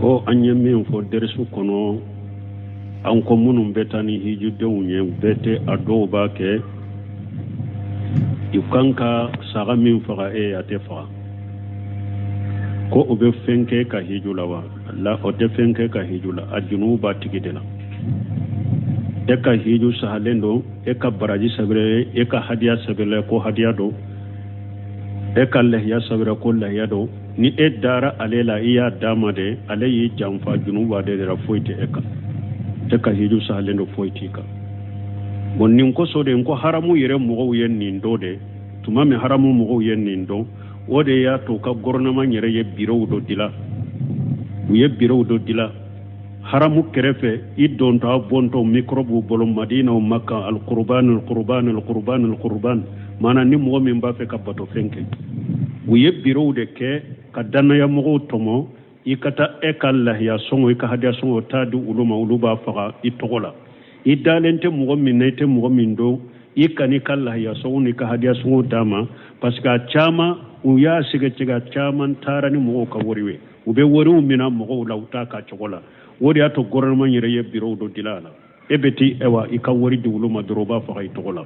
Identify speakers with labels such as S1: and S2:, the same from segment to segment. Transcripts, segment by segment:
S1: o anyemi fo dersu kono an ko munum betani hiju dewunye bete ado ba ke yukanka saga min faga atefa ko obe fenke ka hiju lawa la o de fenke ka hiju la ajunu ba tigidela e ka hiju sahalendo e ka baraji sabre e ka hadiya sabre ko hadiya do e ka lahya sabre ko lahya do ni e dara alela iya dama de alayi jamfa junuba de ra foite e ka hiju sahalendo foiti ka bonnin ko so de ko haramu yere mo yen nin do de tuma me haramu mo yen nin do wode ya to ka gornama yere ye biro do dila haramu kerefe idon ta bonto microbe bolo madina o makka al qurban mana ni mo min ba fe ka bato fenke uye biro de ke ka danna ya mo tomo ikata ekalla ya songo ka hadiya songo tadu uluma uluba faga itogola idalente mo min nete mo min do ikani kala ya songo ni ka hadiya songo dama parce que chama uya siga ciga chaman tarani mo ka woriwe ube wori mina mo lawta ka chogola wodi ato gorman yere ye biro do dilala ebeti ewa ika wori di uluma droba faga itogola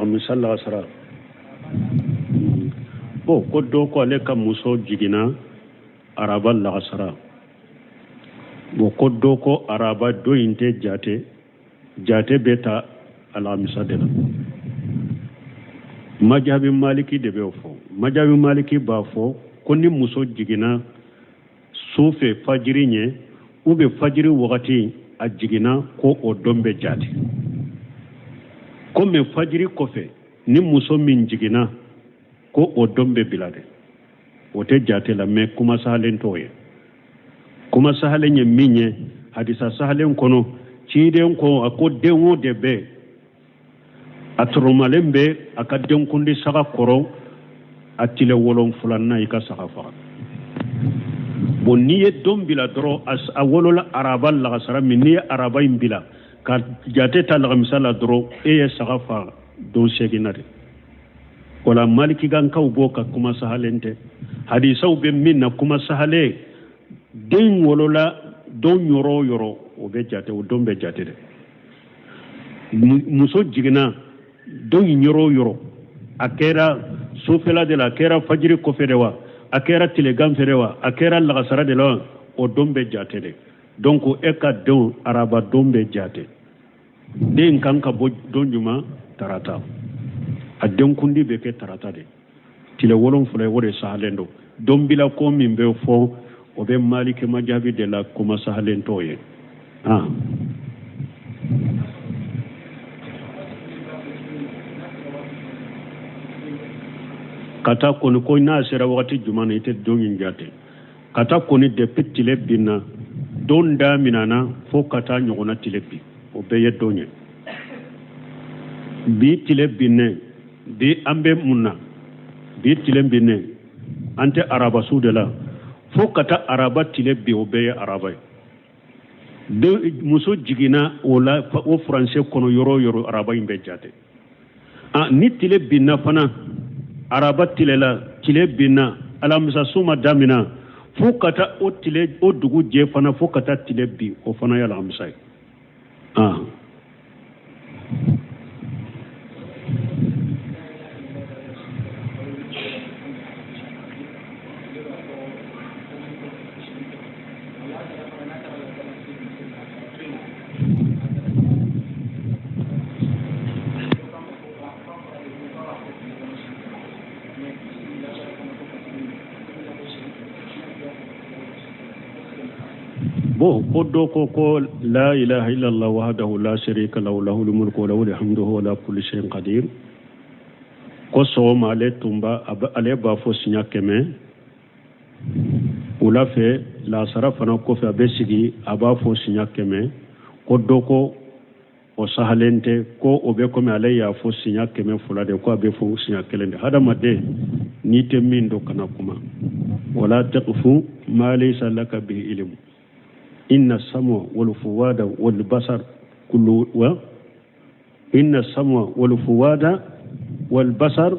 S1: misalla asara bo ko do ko le kam muso jigina araba la asara bo ko do ko araba do inte jate beta ala misadela majhabi maliki de be fo majhabi maliki ba fo ko ni muso jigina sufe fajiri nye ube fajiri wakati a jigina ko o dombe jate comme fajiri kofe ni muso min jigina ko o dombe bilade wote jate la me kuma sahalen toye kuma sahalen ye minye hadisa sahalen kono ciden ko ako denwo debe atrumalembe akadden kundi saka koro atile wolon fulanna ika saka fa bonni ye dombila dro as awolola arabal la sara minni araba imbila ka jate ta la misala dro e saka fa don seginare wala maliki gan kaw boka kuma sahalente hadisa be minna kuma sahale den wolola don yoro o be jate o don be jate de muso jigina don yoro akera sofela de la kera fajiri ko fedewa akera telegram fedewa akera lagasara de la o don be jate de donc e ka don araba don be jate den kanka bo don juma tarata adden kundi be ke tarata de tile wolon fule wore sahalendo don bila ko min be fo o be maliki majabi de la kuma sahalento ye kata koni ko na sera wakati jumana ite dongin jate kata koni de petile bina don da minana fo kata nyogona tilebi o be ye donye bi tilebine bi ambe munna bi tilebine ante araba sudela fo kata araba tilebi o be ye araba de muso jigina ola o français kono yoro araba imbe jate ni tilebina fana araba tilela tilebina alamsa suma damina fo kata o tile o dugu je fana fo kata tilebi o fana yala amsay bo poddo ko la ilaha illallah wahdahu la sharika lahu lahul mulku wa lahul hamdu wa la kulli shay'in qadir ko so male tumba ale ba fo sinya keme ula fe la sarafana ko fe abesigi aba fo sinya keme ko doko o sahalente ko o be komi ale ya fo sinya keme fulade ko abe fo sinya kelende hadamade ni te min do kana kuma wala taqfu ma laysa laka bihi ilm inna sam'a wal fuwada wal basar kullu wa inna sam'a wal fuwada wal basar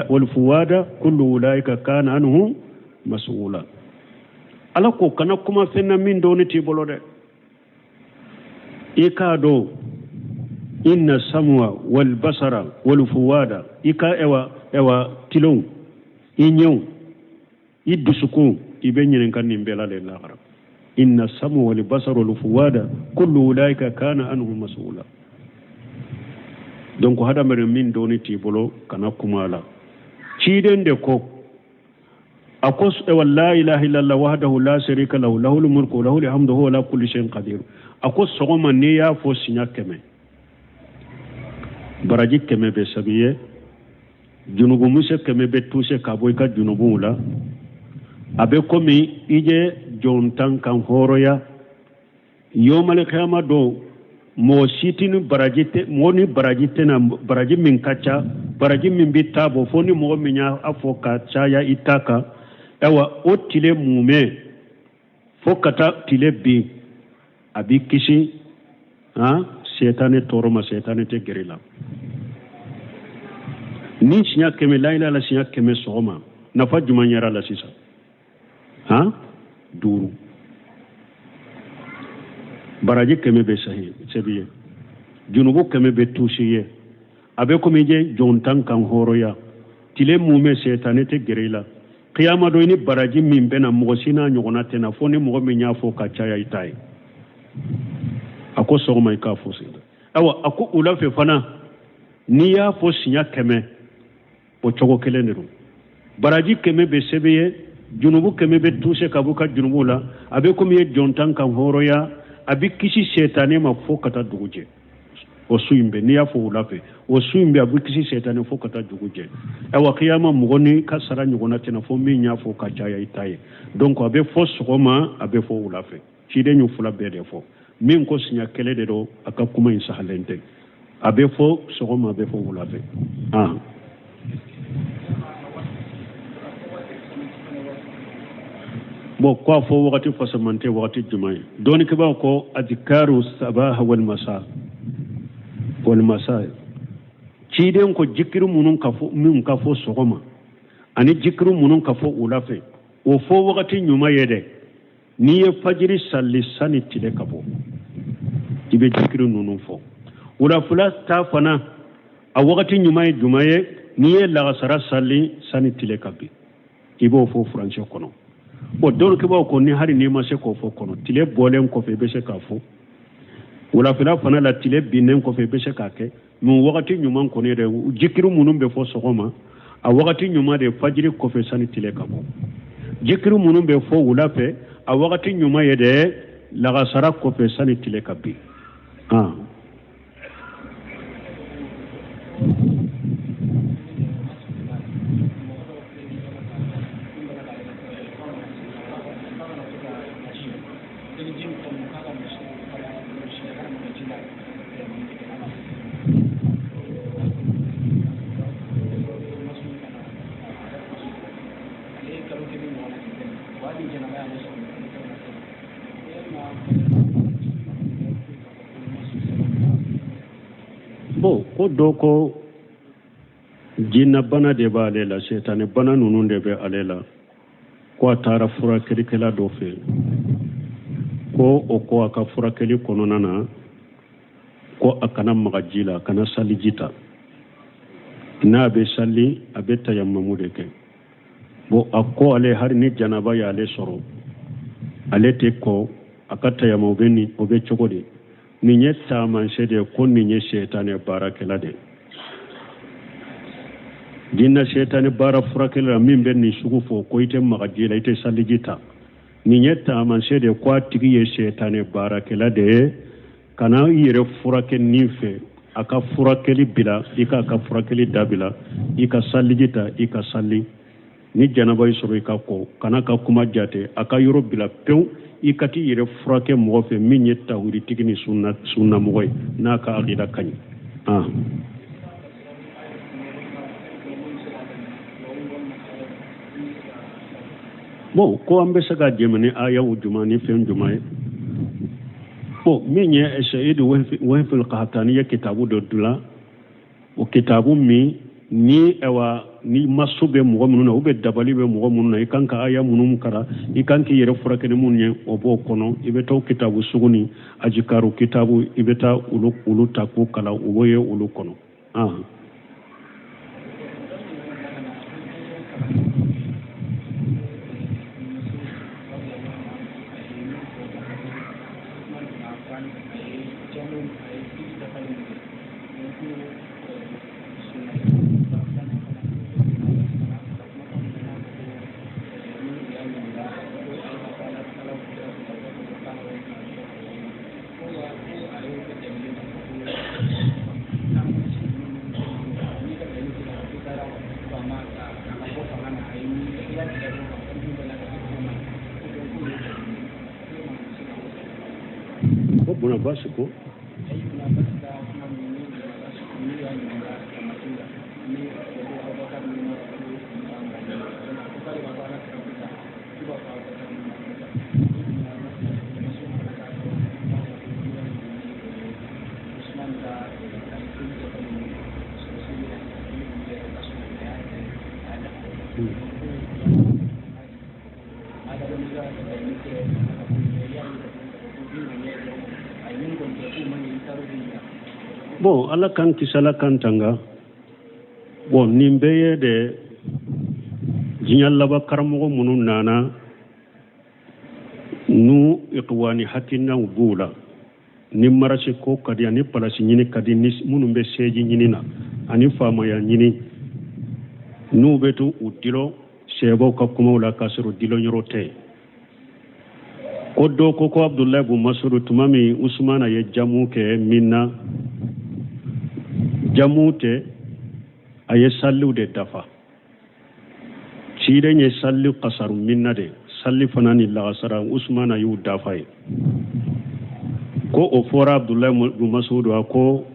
S1: wal fuwada kullu ulaika kana anhu mas'ula ala ko kana kuma fenna min do ni tibolo de ikado inna samwa wal basara wal fuwada ika ewa tilon inyon iddusuku ibenyen kan nimbela le laara inna samwa wal basara wal fuwada kullu ulaika kana anhu mas'ula donc hada mere min doni tibolo kana kumala ciden de ko akos la ilaha illallah wahdahu la sharika lahu lahul mulku wa lahul hamdu huwa ala kulli shay'in qadir akos sogoma ne ya fo sinya keme baraji keme be sabiye junubu muse keme be tuse kaboy ka junubu la abe komi ije jontan kan horoya yomal khiyama do mo sitini barajite moni barajite na baraji min kacha baraji min bitabo foni mo minya afoka chaya itaka ewa otile mume fokata tile bi abi kisi setane toroma setane te gerila ni sinya keme laila la sinya keme soma nafa jumanyara la sisa duru baraji keme be sahi sebiye junubu keme be tusiye abe komije jontan kan horoya tile mume setane te gerila qiyama do ni baraji min bena mogosina nyogona tena foni mogo min yafo ka chaya itai ako sogoma ka fosi awa ako ulafe fana ni ya fosinya keme o chogo kelendero baraji keme be sebeye junubu keme be tuse kabuka junubu la abe komiye jontan kan horoya abi kisi setane ma fokata duguje o suimbe ni ya fo ulafe o suimbe abi kisi setane fokata duguje awa qiyama mugoni kasara nyugona tena fo min ya fo ka chaya itaye donc abe fo sogoma abe fo ulafe chide nyu fula be de fo min ko sinya kele de do aka kuma in sahalente abe fo sogoma abe fo ulafe bo ko fo wakati fasamante wakati jumai doni ke ba ko adhikaru sabah wal masa ciden ko jikiru munun kafo min kafo sogoma ani jikiru munun kafo ulafe o fo wakati nyuma yede ni ye fajiri salli sani tile kafo ibe jikiru nunun fo ula fula ta fana a wakati nyuma ye jumaye ni ye lagasara salli sani tile kabi ibo fo français kono bo don ke ba ko ni hari ni ma se ko fo kono tile bolen ko fe be se ka fo wala fila fana la tile binen ko fe be se ka ke mun wakati nyuma ko ne de jikiru munun be fo sogoma a wakati nyuma de fajiri ko fe sani tile kabo jikiru munun be fo wula fe a wakati nyuma ye de lagasara ko fe sani tile kabi bo ko doko jinna bana de ba lela setane bana nunun de be alela ko tara fura kirikela do fe ko o ko aka fura keli kononana ko akana magajila kana salijita na be salli abeta yammamu de ke bo akko ale har ni janaba ya ale soro ale te ko akata yammu beni obe chogode ni nyetta man sede ko ni nye shetane barakela de dinna shetane bara furakela min ben ni sugu fo ko ite magajila ite salijita ni nyetta man sede ko tigi ye shetane barakela de kana yire furake nife aka furakeli bila ika ka furakeli dabila ika salijita ika sali ni janaba sɔrɔ i ka ko kana ka kuma jate a ka yɔrɔ bila pewu i ka t'i yɛrɛ furakɛ mɔgɔ fɛ min ye tawhiritigi ni sunna mɔgɔ ye n'a ka akida ka ɲi bon ko an bɛ se ka dɛmɛ ni ayaw juma ni fɛn juma ye bon min ye shahidu wahfil qahtani ye kitabu dɔ dilan o kitabu min ni maso bɛ mɔgɔ minnu na ou bien dabali bɛ mɔgɔ minnu na i kan ka aya minnu kara i kan k'i yɛrɛ furakɛ ni minnu ye o b'o kɔnɔ i bɛ taa kitabu sugu ni ajikaru kitabu i bɛ taa olu ta k'o kalan o b'o ye olu kɔnɔ Buna básico. Bon, ala kan kisala kan tanga. Bon, nimbeye de jinyalaba karamogo munu nana nu iqwani hakina ubula. Ni marasi ko kadi ani palasi nyini kadi ni munu be seji nyini na ani fama ya nyini nu betu udilo sebo ka kuma wala kasuru dilo nyorote. Kodo koko Abdullah bu Mas'ud tumami Usmana ye jamu ke minna jamute aye sallu de dafa cire nye sallu qasaru minna de salli fanani la qasara Usmana yu dafa ko o fora Abdullah bu Mas'ud ko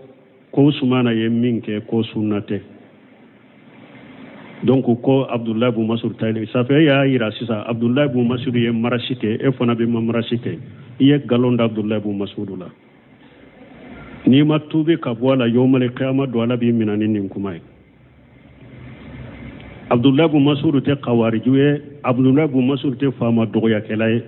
S1: Usmana ye minke ko sunnate donc ko Abdullah bu Mas'ud tayle ça fait ya ira sisa Abdullah bu Mas'ud ye marashite e fona be marashite iye galonda Abdullah bu Mas'ud la ni ma tuube ka bɔ la yawmal qiyamah do ala bi minani nin kuma ye Abdullah bu Mas'ud te qawariju ye Abdullah bu Mas'ud te fama dɔgɔya kɛla ye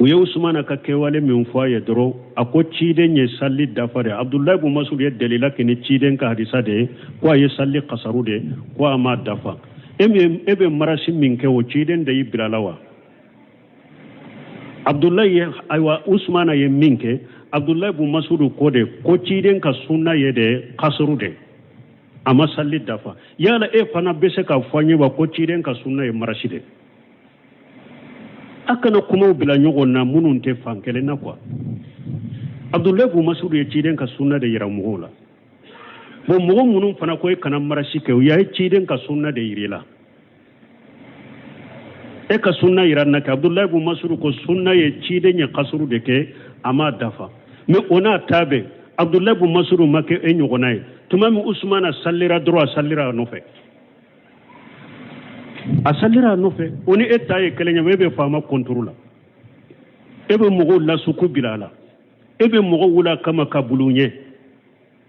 S1: u ye Usmana ka kɛwale min fɔ a ye dɔrɔn a ko ciden ye salli dafa de Abdullah bu Mas'ud ye dalila kini ciden ka hadisa de ko a ye salli qasaru de ko a ma dafa e bɛ marasi min kɛ o ciden de y'i bilala wa Abdullah ye aywa Usmana ye min kɛ Abdullah bu Mas'ud ko de ko ciden ka sunna ye de qasaru de ama salli dafa yala e fana be se ka fɔ wa ko ciden ka sunna ye marasi de akana kuma bila ɲɔgɔn na minnu tɛ fan kelen na quoi Abdullah bu Mas'ud ye ciden ka sunna de yira mɔgɔw la bon mɔgɔ minnu fana ko e kana marasi kɛ u y'a ye ciden ka sunna de yirila e ka sunna yira na kɛ Abdullah bu Mas'ud ko sunna ye ciden ye qasaru de kɛ ama dafa mais ona tabe Abdullah bu Mas'ud ma kɛ e ɲɔgɔnna ye tuma min Usmana sallira dɔrɔn a sallira a nɔfɛ a sallira a nɔfɛ o ni e ta ye kelen ye e bɛ faama konturu la e bɛ mɔgɔw lasuku bila a la e bɛ mɔgɔw wula kama ka bulu ɲɛ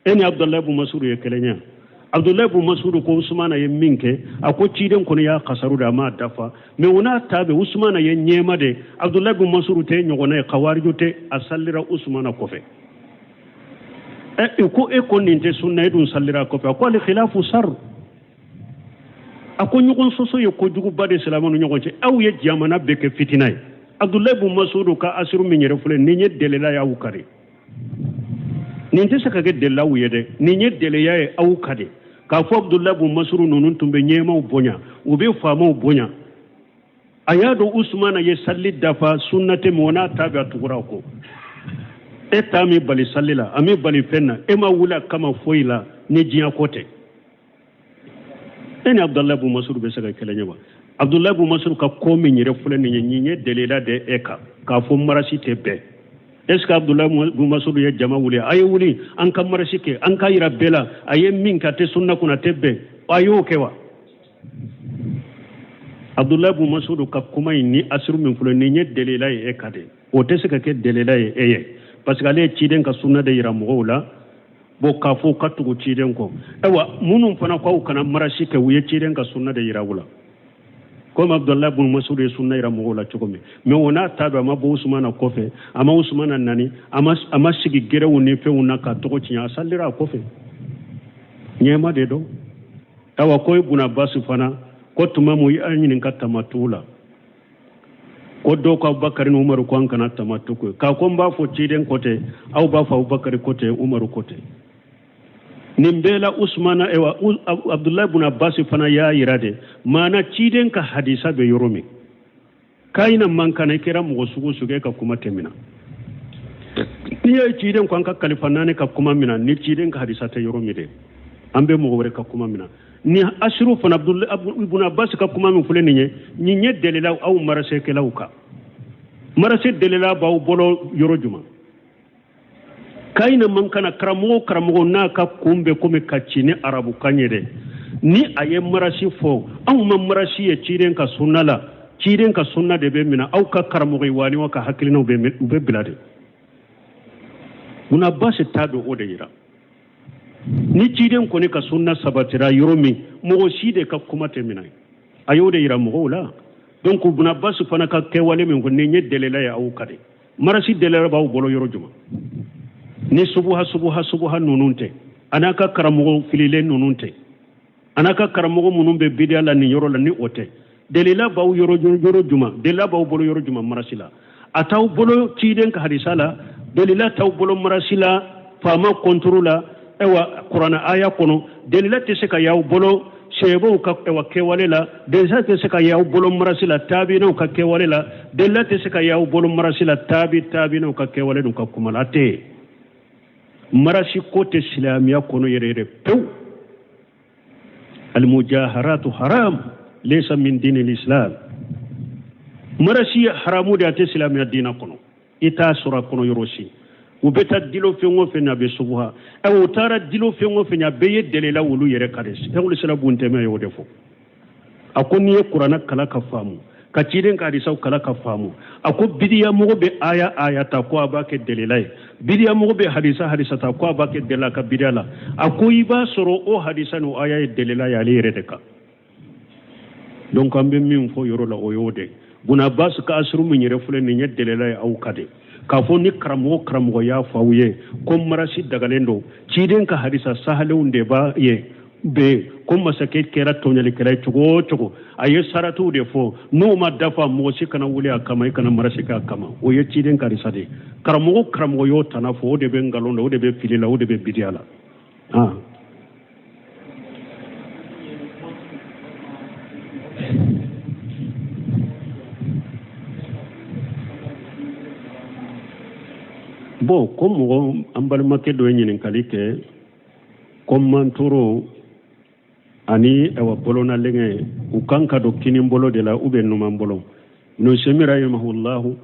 S1: e ni Abdullah bu Mas'ud ye kelen ye Abdullah bu Mas'ud ko Usmana ye min kɛ a ko ciden kɔni y'a qasaru de a ma dafa mais o n'a ta bɛ Usmana ye ɲɛma de Abdullah bu Mas'ud tɛ ɲɔgɔnna ye kawariju tɛ a sallira Usmana kɔfɛ ko e ko nin tɛ sunna e dun sallira kɔfɛ a ko ale khilafu sar a ko ɲɔgɔn sɔsɔ ye kojuguba de silamɛw ni ɲɔgɔn cɛ aw ye jamana bɛɛ kɛ fitina ye Abdullah bu Mas'ud ka asiru min yɛrɛ filɛ nin ye delila y'aw kari nin tɛ se ka kɛ delilaw ye dɛ nin ye deliya ye aw ka de k'a fɔ Abdullah bu Mas'ud ninnu tun bɛ ɲɛmaw bonya u bɛ faamaw bonya a y'a dɔn Usmana ye salli dafa sunna tɛ min o n'a ta bɛ a tugura ko e ta mi bali salli la a mi bali fɛn na e ma wuli a kama foyi la ni diɲɛ ko tɛ ene Abdullah ibn Mas'ud be saka kelenya ba Abdullah ibn Mas'ud ka ko min yere fulan ni nyinye delela de eka ka fo marasi tebe est-ce que Abdullah ibn Mas'ud ye jama wuli ay wuli an ka marasi ke an ka yira bela ay min ka te sunna kuna tebe ayo kewa Abdullah ibn Mas'ud ka kuma ni asru min fulan ni nye delela e eka de o te saka ke delela e eye parce que ale ciden ka sunna de yira mo la bo ka fo katugo ciden ko ewa munun fana ko kana marasi ke wuye ciden ka sunna de yira wula comme Abdullah ibn Mas'ud ye sunna yira mo la cogo me wona tabe ma bo Usmana kofe ama Usmana nani ama sigi gere woni fe wona ka to cinya sallira kofe nyema de do ewa ko ibn Abbas fana ko tuma mu yi anyin ka tamatula ko do ko Abubakar ni Umar ko an kana tamatu ko ka ko ba fo ciden kote au ba fo Abubakar kote Umar kote nimbela Usmana ewa Abdullah ibn Abbas fana ya yirade mana ciden ka hadisa be yoromi kaina man kana kira mu suge ka kuma temina ni ciden ko an ka kalifa ne ka kuma mina ni ciden ka hadisa ta yoromi de ambe mu gore ka kuma mina ni ashru fana Abdullah ibn Abbas ka kuma min fuleni ni nye delela au marase ke lauka marase delela ba bolo yorojuma kaina man kana karamo na ka kumbe kome kacine arabu kanyede ni aye marasi fo au man marasi ye ciren ka sunnala ciren ka sunna de be mina au ka karamo wani wa ka hakilina be bilade una base tabe o de yira ni ciren ko ne ka sunna sabatira yoromi mo shide ka kuma temina ayo de yira mo la donc buna bas fana ka ke wale min ko ne nye delela ya au kade marasi delela ba bolo yorojuma ni subuha nununte anaka karamo filile nununte anaka karamo munumbe bidia la ni yoro la ni ote delila baw yoro juma delila baw bolo yoro juma marasila ataw bolo ciden ka hadisala delila taw bolo marasila fama kontrola ewa qur'ana aya kono delila teseka yaw bolo shebo ka ewa kewalela delila teseka yaw bolo marasila tabi no ka kewalela delila teseka yaw bolo marasila tabi no ka kewalela ka kumalate marasi kote islamiya kono yere pew المجاهرات حرام ليس من دين الإسلام مرسي حرامو دي أتي سلامي الدين كنو إتا سورة كنو يروسي وبتا دلو فيونغو فينا بسوها أو تارا دلو فيونغو فينا بيه دليلا ولو يركاريس أولي سلابون تيمي يودفو أكون يقرانا كلا كفامو كتيرين كاريساو كلا كفامو أكو بديا مغو بي آية تاكوا باك دليلاي بديا مغو بي حديثة تاكوا باك دليلا كبديالا أكو يبا سرو أو حديثة نو آية دليلاي علي ردكا donc ambe min fo yoro la oyode buna bas ka asru min refule ni nyet delela au kade ka fo ni kramo ya fawye ko marasi dagalendo ciden ka hadisa sahale unde ba ye be ko masake kera tonyali kera chugo aye saratu de fo no ma dafa mo si kana wuli akama kana marasi ka kama o ye ciden ka risade kramo yo tanafo de be ngalondo de be filila de be bidiala bon comme ambalmake do ñinin kalike comme manturo ani ewa bolona lenge ukanka do kinin bolo de la ube numa bolo no semira yamahullahu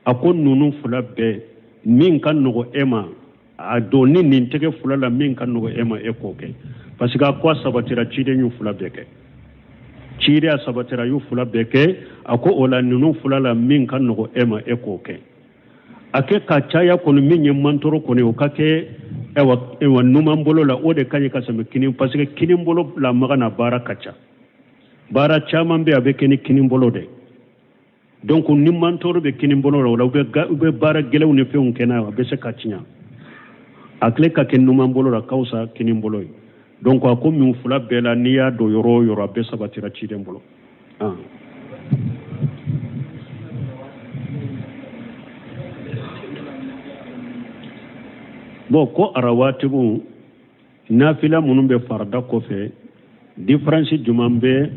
S1: akon nunu fulabe min kan no ema a do nin tege fulala min kan no ema ekoke parce que akwa sabatira chide nyu fulabe ke chide a sabatira yu fulabe ke ako ola nunu fulala min kan no ema ekoke ake ka chaya kono minye mantoro kono okake ewa numambolo la ode kanye kasame kinim parce que kinimbolo la magana bara kacha bara chama mbe abeke ni kinimbolo de donc ni mantoro be kinimbolo la ube bara gele une fe unkena abese kachinya akle ka ken numambolo la kausa kinimbolo donc ako mi fula bela niya do yoro abesa batira chidembolo bon ko arawatibu nafila munun be farda ko fe difference jumambe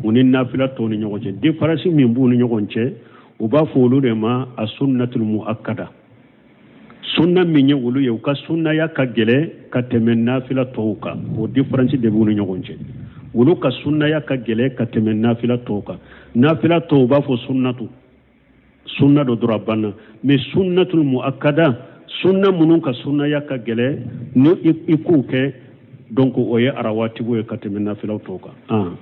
S1: munin nafila to ni nyogonche difference min bu ni nyogonche u ba folu de ma as-sunnatul muakkada sunna min yewulu yew ka sunna ya ka gele ka temen nafila to ka o difference de bu ni nyogonche olu ka sunnaya ka gɛlɛ ka tɛmɛ nafila tɔw kan nafila tɔw b'a fɔ sunna dɔ dɔrɔn a banna mais sunnatul muakkada sunna minnu ka sunnaya ka gɛlɛ ni i k'u kɛ donc o ye arawatigiw ye ka tɛmɛ nafilaw tɔw kan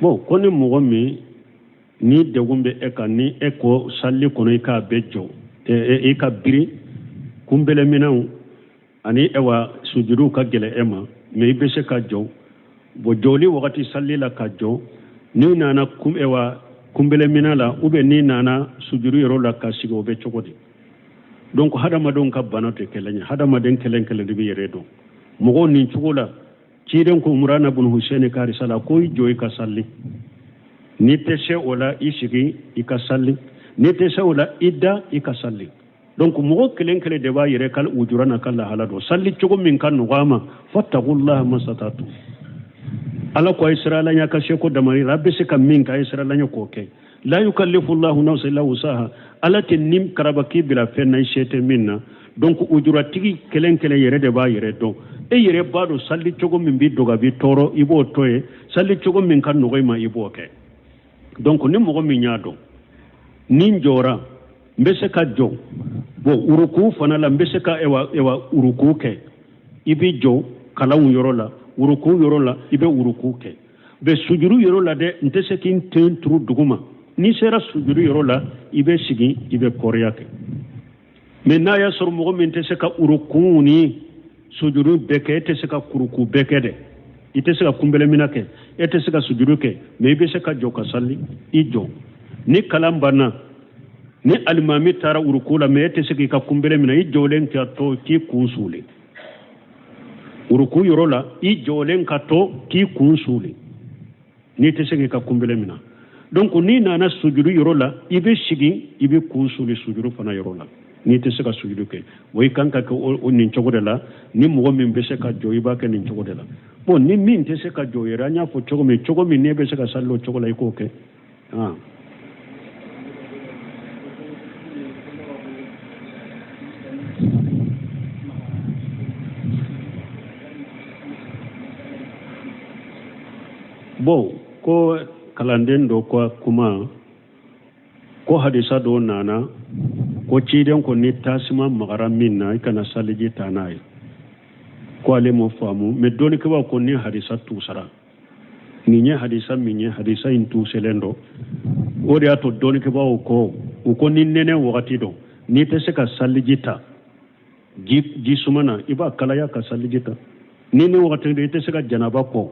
S1: bon ko ni mɔgɔ min ni degun bɛ e kan ni e ko salli kɔnɔ i k'a bɛɛ jɔ i ka biri kunbɛlɛminɛnw ani ewa sujudu ka gɛlɛ e ma mais i bɛ se ka jɔ bon jɔli wagati salli la ka jɔ n'i nana kunbɛlɛminɛn la ou bien n'i nana sujudu yɔrɔ la ka sigi o bɛ cogo di donc hadamadenw ka bana tɛ kelen ye hadamaden kelen kelen de bɛ yɛrɛ dɔn mɔgɔw nin cogo la ciden ko Imran ibn Hussein ka risala ko i jɔ i ka salli ni tɛ se o la i sigi i ka salli ni tɛ se o la i da i ka salli donc mɔgɔ kelen kelen de b'a yɛrɛ ka ujura na ka lahala dɔn salli cogo min ka nɔgɔ a ma fattaqullaha masatatu ala ko a ye siralanya ka se ko damari a bɛ se ka min kɛ a ye siralanya k'o kɛ la yukallifu llahu nafsan illa wusaha ala tɛ ni karaba k'i bila fɛn na i se tɛ min na donc ujuratigi kelen kelen yɛrɛ de b'a yɛrɛ dɔn e yɛrɛ b'a dɔn salli cogo min b'i dogo a b'i tɔɔrɔ i b'o to ye salli cogo min ka nɔgɔ i ma i b'o kɛ donc ni mɔgɔ min y'a dɔn ni n jɔra n bɛ se ka jɔ bon uruku fana la n bɛ se ka uruku kɛ i bɛ jɔ kalanw yɔrɔ la uruku yɔrɔ la i bɛ uruku kɛ mais sujudu yɔrɔ la dɛ n tɛ se k'i ten turu duguma n'i sera sujudu yɔrɔ la i bɛ sigi i bɛ kɔrɔya kɛ mais n'a y'a sɔrɔ mɔgɔ min tɛ se ka uruku ni sujudu bɛɛ kɛ e tɛ se ka kuruku bɛɛ kɛ dɛ i tɛ se ka kunbɛlɛminɛ kɛ e tɛ se ka sujudu kɛ mais i bɛ se ka jɔ ka salli i jɔ ni kalan banna ni alimami taara uruku la mais e tɛ se k'i ka kunbɛlɛminɛ i jɔlen ka to k'i kun suuli uruku yɔrɔ la i jɔlen ka to k'i kun suuli n'i tɛ se k'i ka kunbɛlɛminɛ donc n'i nana sujudu yɔrɔ la i bɛ sigi i bɛ kun suuli sujudu fana yɔrɔ la n'i tɛ se ka sujudu kɛ o i kan ka kɛ o nin cogo de la ni mɔgɔ min bɛ se ka jɔ i b'a kɛ nin cogo de la bon ni min tɛ se ka jɔ yɛrɛ an y'a fɔ cogo min n'e bɛ se ka salli o cogo la i k'o kɛ bon ko kalanden dɔ ka kuma ko hadisa dɔ nana ko ciden ko ni tasima magara min na i kana saliji ta n'a ye ko ale m'o faamu mais dɔnnikɛbaw ko ni hadisa tusara nin ye hadisa min ye hadisa in tuselen dɔ o de y'a to dɔnnikɛbaw ko u ko ni nɛnɛ wagati dɔ n'i tɛ se ka saliji ta ji suma na i b'a kalaya ka saliji ta ni wagati dɔ i tɛ se ka janaba kɔ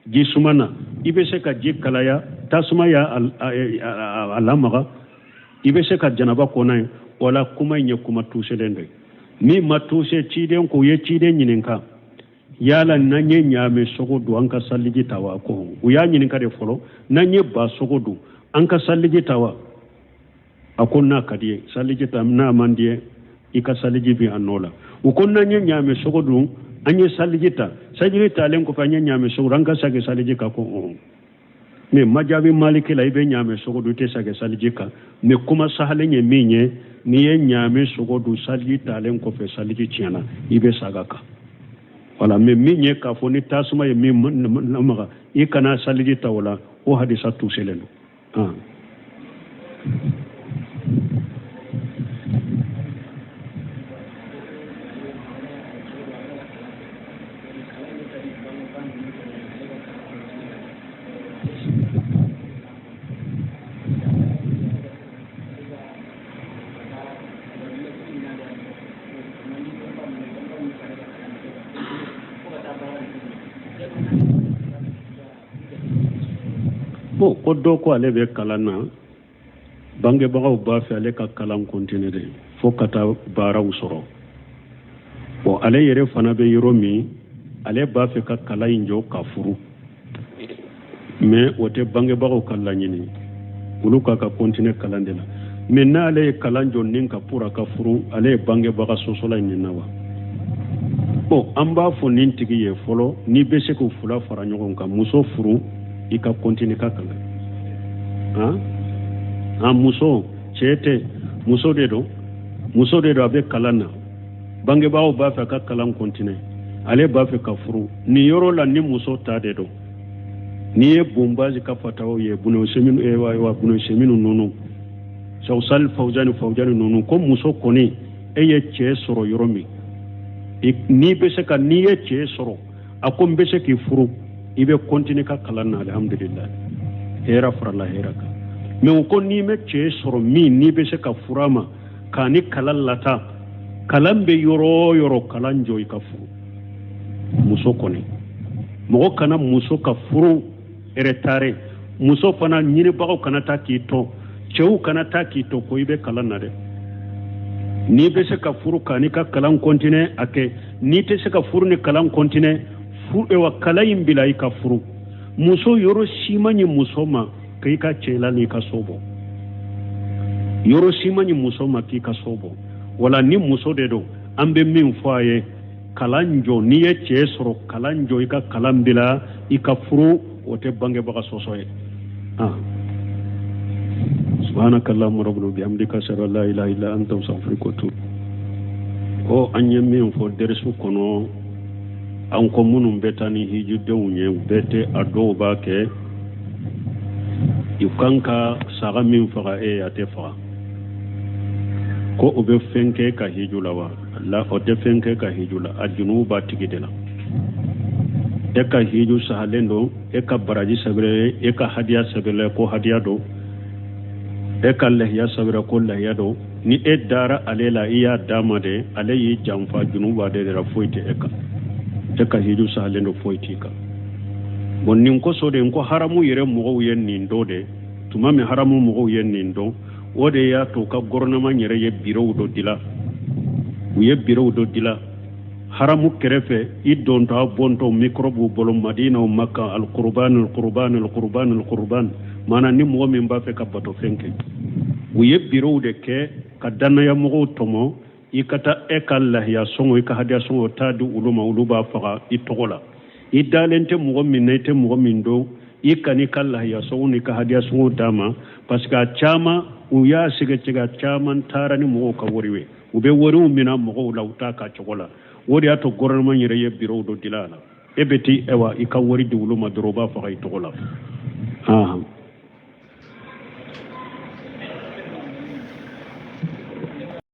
S1: ji suma na i bɛ se ka ji kalaya tasuma y'a lamaga i bɛ se ka janaba kɔ n'a ye wala kuma in ye kuma tuselen dɔ ye min ma tuse ciden ko u ye ciden ɲininka yala n'an ye ɲaamɛ sogo dun an ka saliji ta wa ko u y'a ɲininka de fɔlɔ n'an ye ba sogo dun an ka saliji ta wa a ko n'a ka di ye saliji ta n'a man di ye i ka saliji bi a nɔ la u ko n'an ye ɲaamɛ sogo dun an ye saliji ta saliji talen kɔfɛ an ye ɲaamɛ sogo dun an ka segin saliji kan ko mais majabi maliki la i bɛ ɲaamɛ sogo dun i tɛ segin saliji kan mais kuma sahalen ye min ye n'i ye ɲaamɛ sogo dun saliji talen kɔfɛ saliji tiɲɛna i bɛ saga kan voilà mais min ye k'a fɔ ni tasuma ye min lamaga i kana saliji ta o la o hadisa tuselen don bon ko dɔ ko ale bɛ kalan na bangebagaw b'a fɛ ale ka kalan continue de fo ka taa baaraw sɔrɔ bon ale yɛrɛ fana bɛ yɔrɔ min ale b'a fɛ ka kalan in jɔ ka furu mais o tɛ bangebagaw ka laɲini olu k'a ka continue kalan de la mais n'ale ye kalan jɔ nin ka pour a ka furu ale ye bangebaga sɔsɔla in nin na wa bon an b'a fɔ nin tigi ye fɔlɔ n'i bɛ se k'u fila fara ɲɔgɔn kan muso furu ika continue ka kala muso chete muso de do abe kalana bange bawo ba fa ka kalan continue ale ba fa ka furu ni yoro la ni muso ta de do ni e bombazi ka fatawo ye buno seminu e wa buno seminu nono sawsal fawjani nono ko muso koni e ye che soro yoro mi ni be se ka ni ye che soro akom be se ki furu ibe continue ka kalan alhamdulillah hera farala hera ka me ko ni me che soro mi ni be se ka furama kani kalallata kalambe yoro kalan joy ka furu muso koni mo kana muso ka furu eretare muso fana nyini bago kana ta kito chew kana ta kito ko ibe kalan na de ni be se ka furu kani ka kalan continue ake ni te se ka furu ni kalan continue fu e wa kalayin bilai ka furu muso yoro simanyi muso ma kai ka chela ni ka sobo yoro simanyi muso ma ki ka sobo wala ni muso de do ambe min foye kalanjo ni ye che soro kalanjo ika kalambila ika furu wote bange baka sosoye subhanakallahumma rabbana bihamdika ashhadu an la ilaha illa anta astaghfiruka wa atubu o anye min fo dersu kono an ko munum betani hiju dewunye bete ado ba ke yukanka saga min faga e ate faga ko obe fenke ka hiju lawa la o de fenke ka hiju la ajunu ba tigidela e ka hiju sahalendo e ka baraji sabre e ka hadiya sabre ko hadiya do e ka lahya sabre ko lahya do ni e dara alela iya dama de alayi jamfa junuba de rafoite e ka hiju sahalendo foiti ka bonnin ko so de ko haramu yere mo yen nin do de tuma me haramu mo yen nin do wode ya to ka gouvernement yere ye bureau do dila haramu kerefe idon ta bonto microbe bolo madina o makka al qurban mana ni mo min ba fe ka bato fenke wiye bureau de ke ka danna ya mo tomo ikata ekalla ya songo ika hadia songo tadu uluma uluba faga itogola idalente mo min nete mo min do ikani kalla ya songo ni ka hadia songo dama parce que chama uya siga ciga chaman tarani mo ka woriwe ube wori mina mo lawta ka chogola wori ato gouvernement yere ye bureau do dilala ebeti ewa ika wori di uluma droba faga itogola